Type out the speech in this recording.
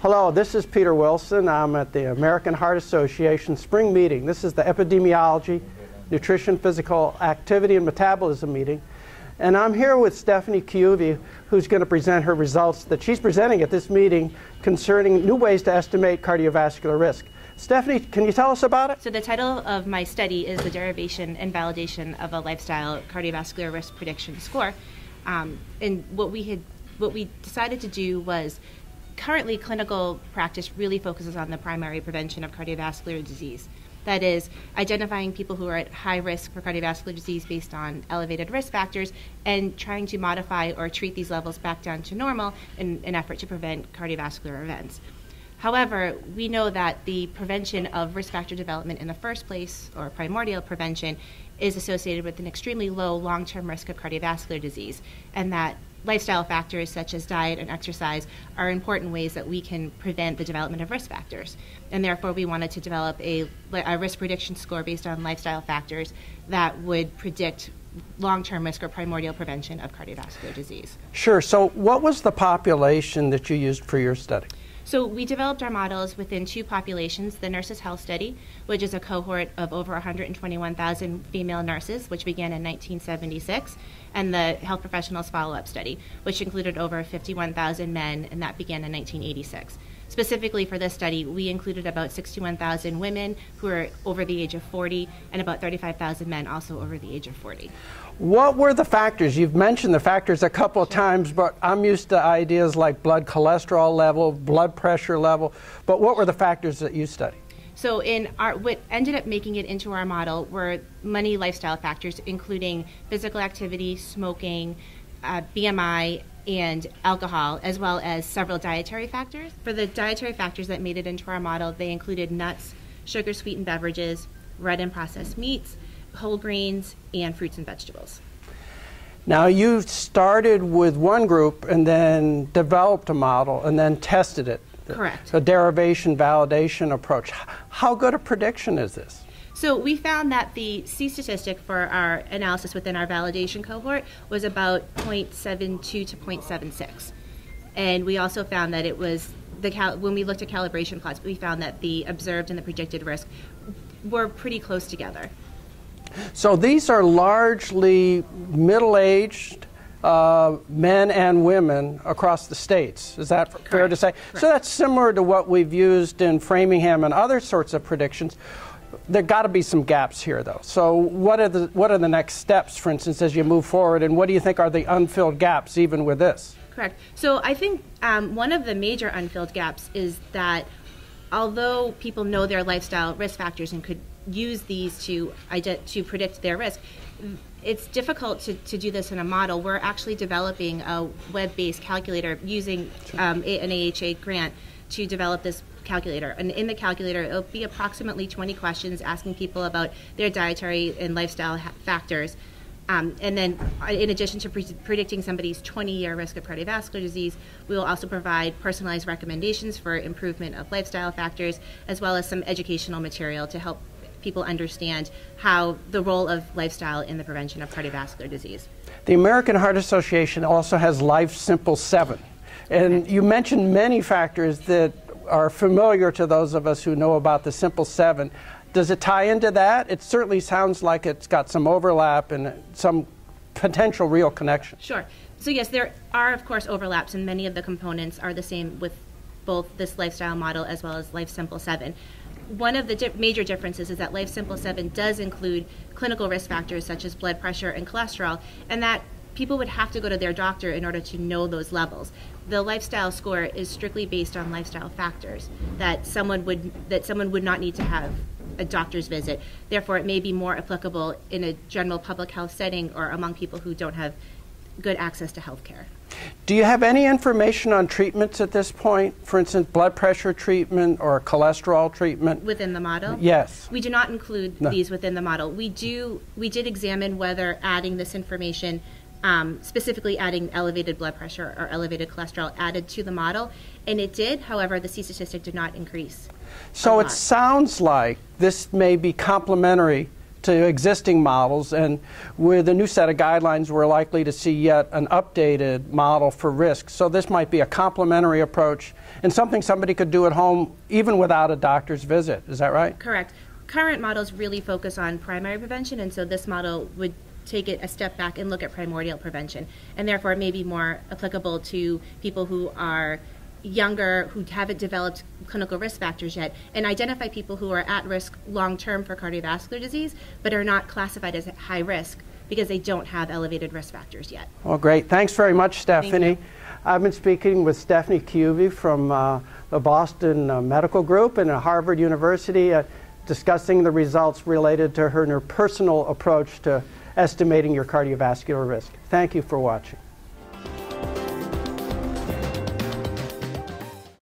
Hello, this is Peter Wilson. I'm at the American Heart Association spring meeting. This is the epidemiology, nutrition, physical activity, and metabolism meeting. And I'm here with Stephanie Chiuve, who's going to present her results that she's presenting at this meeting concerning new ways to estimate cardiovascular risk. Stephanie, can you tell us about it? So the title of my study is the Derivation and Validation of a Lifestyle Cardiovascular Risk Prediction Score. And what we decided to do was, currently clinical practice really focuses on the primary prevention of cardiovascular disease. That is, identifying people who are at high risk for cardiovascular disease based on elevated risk factors and trying to modify or treat these levels back down to normal in an effort to prevent cardiovascular events. However, we know that the prevention of risk factor development in the first place, or primordial prevention, is associated with an extremely low long-term risk of cardiovascular disease, and that lifestyle factors such as diet and exercise are important ways that we can prevent the development of risk factors. And therefore, we wanted to develop a risk prediction score based on lifestyle factors that would predict long-term risk or primordial prevention of cardiovascular disease. Sure. So what was the population that you used for your study? So we developed our models within two populations: the Nurses' Health Study, which is a cohort of over 121,000 female nurses, which began in 1976, and the Health Professionals Follow-Up Study, which included over 51,000 men, and that began in 1986. Specifically for this study, we included about 61,000 women who are over the age of 40, and about 35,000 men also over the age of 40. What were the factors? You've mentioned the factors a couple of times, but I'm used to ideas like blood cholesterol level, blood pressure level, but what were the factors that you studied? So what ended up making it into our model were many lifestyle factors, including physical activity, smoking, BMI, and alcohol, as well as several dietary factors. For the dietary factors that made it into our model, they included nuts, sugar-sweetened beverages, red and processed meats, whole grains, and fruits and vegetables. Now, you started with one group and then developed a model and then tested it. Correct. So derivation validation approach. How good a prediction is this? So we found that the C-statistic for our analysis within our validation cohort was about 0.72 to 0.76. And we also found that it was, when we looked at calibration plots, we found that the observed and the predicted risk were pretty close together. So these are largely middle-aged men and women across the states. Is that Correct. fair to say? Correct. So that's similar to what we've used in Framingham and other sorts of predictions. There got to be some gaps here, though. So what are the next steps, for instance, as you move forward, and what do you think are the unfilled gaps even with this? Correct. So I think one of the major unfilled gaps is that although people know their lifestyle risk factors and could use these to predict their risk, it's difficult to do this in a model. We're actually developing a web-based calculator using an AHA grant to develop this calculator. And in the calculator, it'll be approximately 20 questions asking people about their dietary and lifestyle factors. And then in addition to predicting somebody's 20-year risk of cardiovascular disease, we will also provide personalized recommendations for improvement of lifestyle factors, as well as some educational material to help people understand how the role of lifestyle in the prevention of cardiovascular disease. The American Heart Association also has Life Simple 7. And you mentioned many factors that are familiar to those of us who know about the Simple 7. Does it tie into that? It certainly sounds like it's got some overlap and some potential real connection. Sure. So yes, there are of course overlaps, and many of the components are the same with both this lifestyle model as well as Life Simple 7. One of the major differences is that Life Simple 7 does include clinical risk factors such as blood pressure and cholesterol, and that people would have to go to their doctor in order to know those levels. The lifestyle score is strictly based on lifestyle factors that someone would not need to have a doctor's visit. Therefore, it may be more applicable in a general public health setting or among people who don't have good access to health care. Do you have any information on treatments at this point? For instance, blood pressure treatment or cholesterol treatment? Within the model? Yes. We do not include these within the model. We did examine whether adding this information, specifically adding elevated blood pressure or elevated cholesterol, added to the model, and it did. However, the C-statistic did not increase. So it sounds like this may be complementary to existing models, and with a new set of guidelines, we're likely to see yet an updated model for risk. So this might be a complementary approach and something somebody could do at home even without a doctor's visit. Is that right? Correct. Current models really focus on primary prevention, and so this model would take it a step back and look at primordial prevention, and therefore it may be more applicable to people who are younger, who haven't developed clinical risk factors yet, and identify people who are at risk long-term for cardiovascular disease, but are not classified as high risk because they don't have elevated risk factors yet. Well, great. Thanks very much, Stephanie. I've been speaking with Stephanie Chiuve from the Boston Medical Group and Harvard University, discussing the results related to her personal approach to estimating your cardiovascular risk. Thank you for watching.